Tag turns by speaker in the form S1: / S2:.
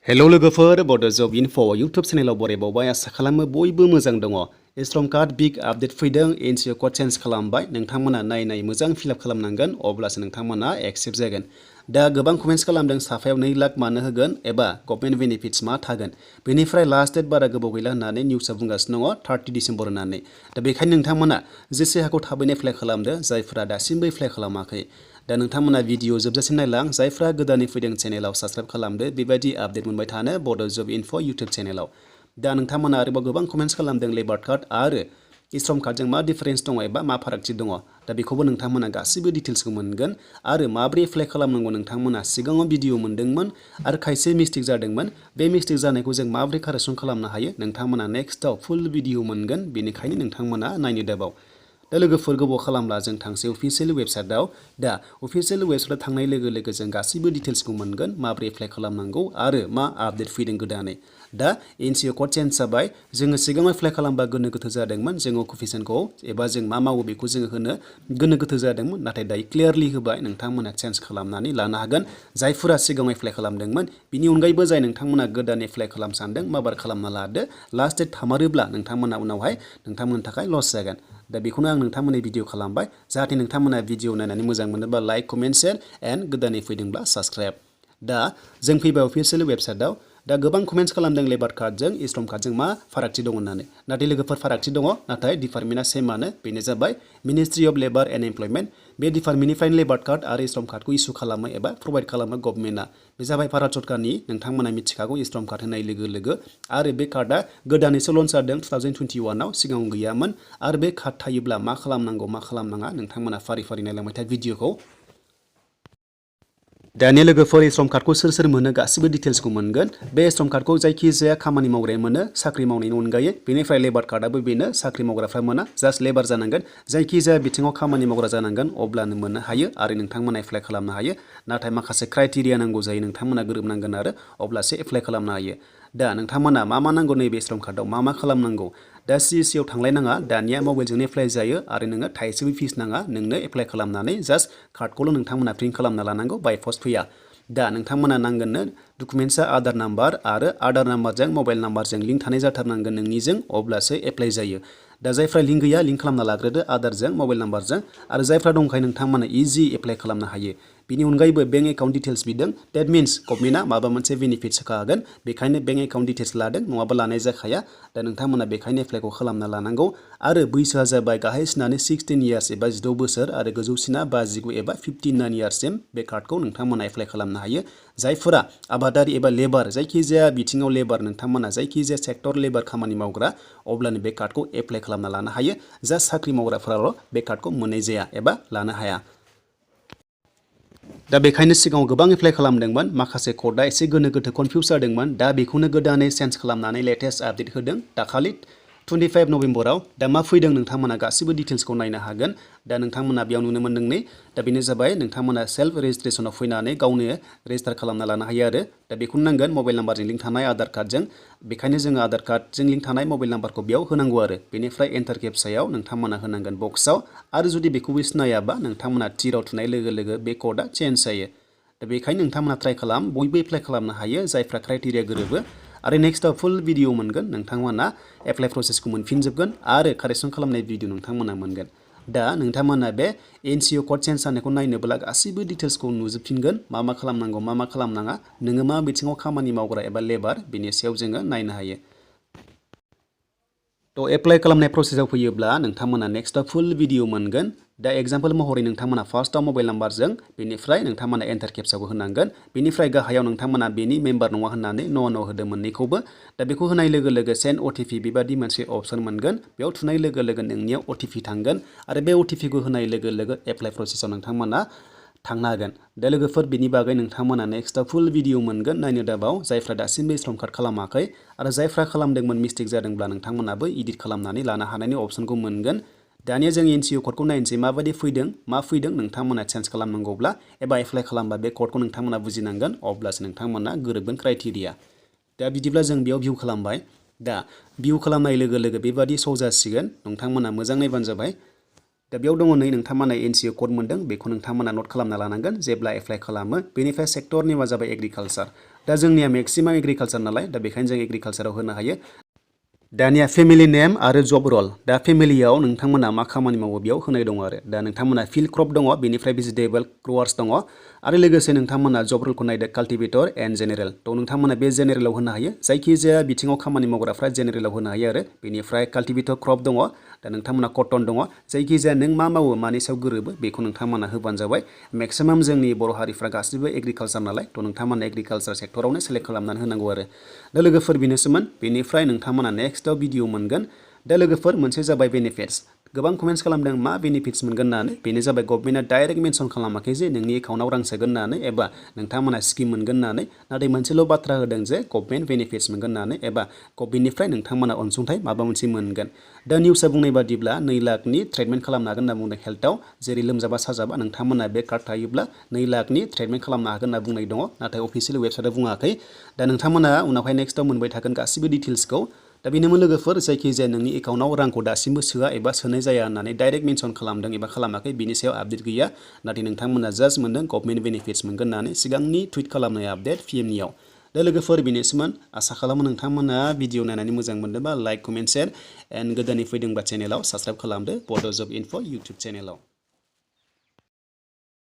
S1: Hello लोगोफोर बड' जब info YouTube चेनेलाव बरायबावबाय आसा खालामो बयबो मोजां दङ। E-Shram कार्ड बिग आपडेट फैदों NCO कोड चेन्ज खालामबाय नोंथांमोना नाय मोजां फिलआप खालामनांगोन अब्लासो नोंथांमोना एक्सेप्ट जागोन। दा गोबां कमेन्ट्स खालामदों साफायाव 2 लाख मानो होगोन एबा गभर्नमेन्ट बेनिफिट्स मा थागोन बेनिफ्राय लास्ट डेट बारा गोबाव गैला होननानै निउसआ बुंगासिनो दङ 30 डिसेम्बर होननानै। दा बेखायनो नोंथांमोना जेसे हागौ थाबैनो एप्लाइ खालामदो जायफोरा दासिमबो एप्लाइ खालामाखै। दा नोंथांमोना भिडिअ जोबजासिम नायलां जायफ्रा गोदानै फैदों चेनेलाव साबस्क्राइब खालामदो बेबायदि आपडेट मोनबाय थानो बड' जब इनफो इउटुब चेनेलाव। दा नोंथांमोना आरोबाव गोबां कमेन्ट्स खालामदों लेबार कार्ड आरो E-Shram कार्डजों मा डिफारेन्स दङ एबा मा फारागथि दङ। दा बेखौबो नोंथांमोना गासिबो डिटेल्सखौ मोनगोन आरो माब्रै एप्लाइ खालामनांगौ नोंथांमोना सिगाङाव भिडिअ मोन्दोंमोन आरो खायसे मिस्टेक जादोंमोन बे मिस्टेक जानायखौ जों माब्रै कारेक्सन खालामनो हायो नोंथांमोना नेक्स्टआव फुल भिडिअ मोनगोन बेनिखायनो नोंथांमोना नायनो दाबाव। दा लोगोफोर गोबाव खालामला जों थांसै अफिसियेल वेबसाइटआव। दा अफिसियेल वेबसाइटआव थांनाय लोगो लोगो जों गासिबो डिटेल्सखौ मोनगोन माब्रै एप्लाइ खालामनांगौ आरो मा आपडेट फैदों गोदानै। दा NCO कोड चेन्ज जाबाय जोङो सिगाङाव एप्लाइ खालामबा गोनो गोथो जादोंमोन जों अकुपेसनखौ एबा जों मा मावो बेखौ जोङो होनो गोनो गोथो जादोंमोन नाथाय दायो क्लियारलि होबाय नोंथांमोना चेन्ज खालामनानै लानो हागोन जायफोरा सिगाङाव एप्लाइ खालामदोंमोन बिनि अनगायैबो जाय नोंथांमोना गोदान एप्लाइ खालामनो सानदों माबार खालामना लादो लास्ट डेट थामारोब्ला नोंथांमोना उनावहाय नोंथांमोननि थाखाय लस जागोन। दा बेखौनो आं नोंथांमोननि भिडिअ खालामबाय जाहाथे नोंथांमोना भिडिअ नायनानै मोजां मोनोबा लाइक कमेन्ट शेयार एन्ड गोदानै फैदोंब्ला साबस्क्राइब। दा जों फैबाय अफिसियेल वेबसाइटआव। दा गोबां कमेन्ट्स खालामदों लेबार कार्डजों E-Shram कार्डजों मा फारागथि दं होननानै नाथाय लोगोफोर फारागथि दङ नाथाय डिपार्टमेन्टआ सेमानो बेनो जाबाय ministry of labour and employment बे डिपार्टमेन्टनिफ्रायनो लेबार कार्ड आरो E-Shram कार्डखौ इसु खालामो एबा प्रभाइड खालामो गभर्नमेन्टआ। बे जाबाय भारत सरकारनि नोंथांमोना मिथिखागौ E-Shram कार्ड होनाय लोगो लोगो आरो बे कार्डआ गोदानैसो लन्च जादों 2021आव सिगाङाव गैयामोन आरो बे कार्ड थायोब्ला मा खालामनांगौ मा खालामनाङा नोंथांमोना फारि फारि नायलांबाय था भिडिअखौ। दानिया लोगोफोर E-Shram कार्डखौ सोर मोनो गासिबो डिटेल्सखौ मोनगोन। बे E-Shram कार्डखौ जायखिजाया खामानि मावग्राया मोनो साख्रि मावनायनि अनगायै बेनिफ्राय लेबार कार्डआबो बेनो साख्रि मावग्राफ्रा मोना जास्ट लेबार जानांगोन जायखिजाया बिथिङाव खामानि मावग्रा जानांगोन अब्लानो मोननो हायो आरो नोंथांमोना एप्लाइ खालामनो हायो नाथाय माखासे क्राइटेरिया नांगौ जायो नोंथांमोना गोरोबनांगोन आरो अब्लासो एप्लाइ खालामनो हायो। दा नोंथांमोना मा नांगौ नैबे E-Shram कार्डआव मा खालामनांगौ दा CSC आव थांलायनाङा दानिया मबाइलजोंनो एप्लाइ जायो आरो नोङो थाइसेबो फिस नाङा नोंनो एप्लाइ खालामनानै जास्ट कार्डखौल' नोंथांमोना प्रिन्ट खालामना लानांगौ बाय पस्ट फैया। दा नोंथांमोना नांगोननो डकुमेन्ट्सआ आधार नाम्बार आरो आधार नाम्बारजों मबाइल नाम्बारजों लिंक थानाय जाथारनांगोन नोंनिजों अब्लासो एप्लाइ जायो। दा जायफ्रा लिंक गैया लिंक खालामना लाग्रोदो आधारजों मबाइल नाम्बारजों आरो जायफ्रा दंखायो नोंथांमोना इजि एप्लाइ खालामनो हायो। बिनि अनगायैबो बेंक एकाउन्ट डिटेल्स बिदों डेट मिन्स गभर्नमेन्टआ माबा मोनसे बेनिफिट्स होखागोन बेखायनो बेंक एकाउन्ट डिटेल्स लादों नङाबा लानाय जाखाया। दा नोंथांमोना बेखायनो एप्लाइखौ खालामना लानांगौ आरो बैसोआ जाबाय गाहायसिनानो 16 इयार्स एबा 16 बोसोर आरो गोजौसिना 59 एबा 59 इयार्ससिम बे कार्डखौ नोंथांमोना एप्लाइ खालामनो हायो। जायफोरा आबादारि एबा लेबार जायखिजाया बिथिङाव लेबार नोंथांमोना जायखिजाया सेक्टर लेबार खामानि मावग्रा अब्लानो बे कार्डखौ एप्लाइ खालामना लानो हायो जास्ट साख्रि मावग्राफोराल' बे कार्डखौ मोननाय जाया एबा लानो हाया। दा बेखायनो सिगाङाव गोबां एप्लाइ खालामदोंमोन माखासे कर्टआ एसे गोनो गोथो कनफिउस जादोंमोन दा बेखौनो गोदानै चेन्ज खालामनानै लेटेस्ट आपडेट होदों दाखालि 25 नभेम्बराव। दा मा फैदों नोंथांमोना गासिबो डिटेल्सखौ नायनो हागोन। दा नोंथांमोना बेयाव नुनो मोनदों नै दा बेनो जाबाय नोंथांमोना सेल्फ रेजिस्ट्रेसनाव फैनानै गावनो रेजिस्टार खालामना लानो हायो आरो दा बेखौनो नांगोन मबाइल नाम्बारजों लिंक थानाय आधार कार्डजों बेखायनो जोङो आधार कार्डजों लिंक थानाय मबाइल नाम्बारखौ बेयाव होनांगौ आरो बेनिफ्राय एन्टार केप्चायाव नोंथांमोना होनांगोन बक्सआव आरो जुदि बेखौबो सिनायाबा नोंथांमोना टिराव थुनाय लोगो लोगो बे कर्डआ चेन्ज जायो। दा बेखायनो नोंथांमोना ट्राइ खालाम बयबो एप्लाइ खालामनो हायो जायफ्रा क्राइटेरिया गोरोबो आरो नेक्स्टआव फुल भिडिअ मोनगोन नोंथांमोना एप्लाइ प्रसेसखौ मोनफिनजोबगोन आरो कारेक्सन खालामनाय भिडिअ नोंथांमोना मोनगोन। दा नोंथांमोना बे NCO कोड चेन्ज जानायखौ नायनोब्ला गासिबो डिटेल्सखौ नुजोबफिनगोन मा खालामनांगौ मा खालामनाङा नोङो मा बिथिङाव खामानि मावग्रा एबा लेबार बेनि सायाव जोङो नायनो हायो। थ' एप्लाइ खालामनाय प्रसेसआव फैयोब्ला नोंथांमोना नेक्स्टआव फुल भिडिअ मोनगोन। दा एग्जाम्पल महरै नोंथांमोना फार्स्टआव मबाइल नाम्बारजों बेनिफ्राय नोंथांमोना एन्टार केप्चाखौ होनांगोन बेनिफ्राय गाहायाव नोंथांमोना बेनि मेम्बार नङा होननानै न' होदो मोननैखौबो। दा बेखौ होनाय लोगो लोगो सेन्ड OTP बेबादि मोनसे अपसन मोनगोन बेयाव थुनाय लोगो लोगो नोंनियाव OTP थांगोन आरो बे OTPखौ होनाय लोगो लोगो एप्लाइ प्रसेसआव नोंथांमोना थांनो हागोन। दा लोगोफोर बिनि बागै नोंथांमोना नेक्स्टआव फुल भिडिअ मोनगोन नायनो दाबाव जायफ्रा दासिमबो E-Shram कार्ड खालामाखै आरो जायफ्रा खालामदोंमोन मिस्टेक जादोंब्ला नोंथांमोनाबो इडिट खालामनानै लानो हानायनि अपसनखौ मोनगोन। दानिया जों NCO कोडखौ नायनोसै माबायदि फैदों मा फैदों नोंथांमोना चेन्ज खालामनांगौब्ला एबा एप्लाइ खालामबा बे कोडखौ नोंथांमोना बुजिनांगोन अब्लासो नोंथांमोना गोरोबगोन क्राइटेरिया। दा बिदिब्ला जों बेयाव भिउ खालामबाय। दा भिउ खालामनाय लोगो लोगो बेबादि शौ जासिगोन नोंथांमोना मोजां नायबानो जाबाय। दा बेयाव दङ नै नोंथांमोना NCO कड मोनदों बेखौ नोंथांमोना नट खालामना लानांगोन जेब्ला एप्लाइ खालामो बेनिफ्राय सेक्टरनि मा जाबाय एग्रिकालचार दा जोंनिया मेक्सिमाम एग्रिकालचार नालाय दा बेखायनो जों एग्रिकालचाराव होनो हायो दानिया फेमिलि नेम आरो जब रल दा फेमिलियाव नोंथांमोना मा खामानि मावो बेयाव होनाय दङ आरो दा नोंथांमोना फिल्ड क्रप दङ बेनिफ्राय भेजिटेबल ग्रवार्स दङ आरो लोगोसे नोंथांमोना जब रलखौ नायदो काल्टिभेटर एन्ड जेनेरेल थ' नोंथांमोना बे जेनेरेलाव होनो हायो जायखिजाया बिथिङाव खामानि मावग्राफ्रा जेनेरेलाव होनो हायो आरो बेनिफ्राय काल्टिभेटर क्रप दङ दा नोंथांमोना कटन दङ जायखिजाया नों मा मावो मानि सायाव गोरोबो बेखौ नोंथांमोना होबानो जाबाय मेक्सिमाम जोंनि बर' हारिफ्रा गासिबो एग्रिकालचार नालाय थ' नोंथांमोना एग्रिकालचार सेक्टरावनो सेलेक्ट खालामनानै होनांगौ आरो दा लोगोफोर बेनोसोमोन बेनिफ्राय नोंथांमोना नेक्स्टआव भिडिअ मोनगोन दा लोगोफोर मोनसे जाबाय बेनिफिट्स गोबां कमेन्ट्स खालामदों मा बेनिफिट्स मोनगोन होननानै बेनो जाबाय गभर्नमेन्टआ डाइरेक्ट मेनसन खालामाखै जे नोंनि एकाउन्टाव रां सोगोन होननानै एबा नोंथांमोना स्किम मोनगोन होननानै नाथाय मोनसेल' बाथ्रा होदों जे गभर्नमेन्ट बेनिफिट्स मोनगोन होननानै एबा गभर्नमेन्टनिफ्राय नोंथांमोना अनसुंथाइ माबा मोनसे मोनगोन दा निउसआ बुंनाय बादिब्ला 2 लाखनि ट्रिटमेन्ट खालामनो हागोन होनना बुंदों हेल्थआव जेरै लोमजाबा साजाबा नोंथांमोना बे कार्ड थायोब्ला 2 लाखनि ट्रिटमेन्ट खालामनो हागोन होनना बुंनाय दङ नाथाय अफिसियेल वेबसाइटआव बुङाखै दा नोंथांमोना उनावहाय नेक्स्टआव मोनबाय थागोन गासिबो डिटेल्सखौ दा बेनोमोन लोगोफोर जायखिजाया नोंनि एकाउन्टाव रांखौ दासिमबो सोआ एबा सोनाय जाया होननानै डाइरेक्ट मेनसन खालामदों एबा खालामाखै बिनि सायाव आपडेट गैया नाथाय नोंथांमोना जास्ट मोनदों गभर्नमेन्ट बेनिफिट्स मोनगोन होननानै सिगांनि टुइट खालामनाय आपडेट PMनियाव दा लोगोफोर बेनोसोमोन आसा खालामो नोंथांमोना भिडिअ नायनानै मोजां मोनदोंबा लाइक कमेन्ट शेयार एन्ड गोदानै फैदोंबा चेनेलाव साबस्क्राइब खालामदो बड' जब इनफो इउटुब चेनेलाव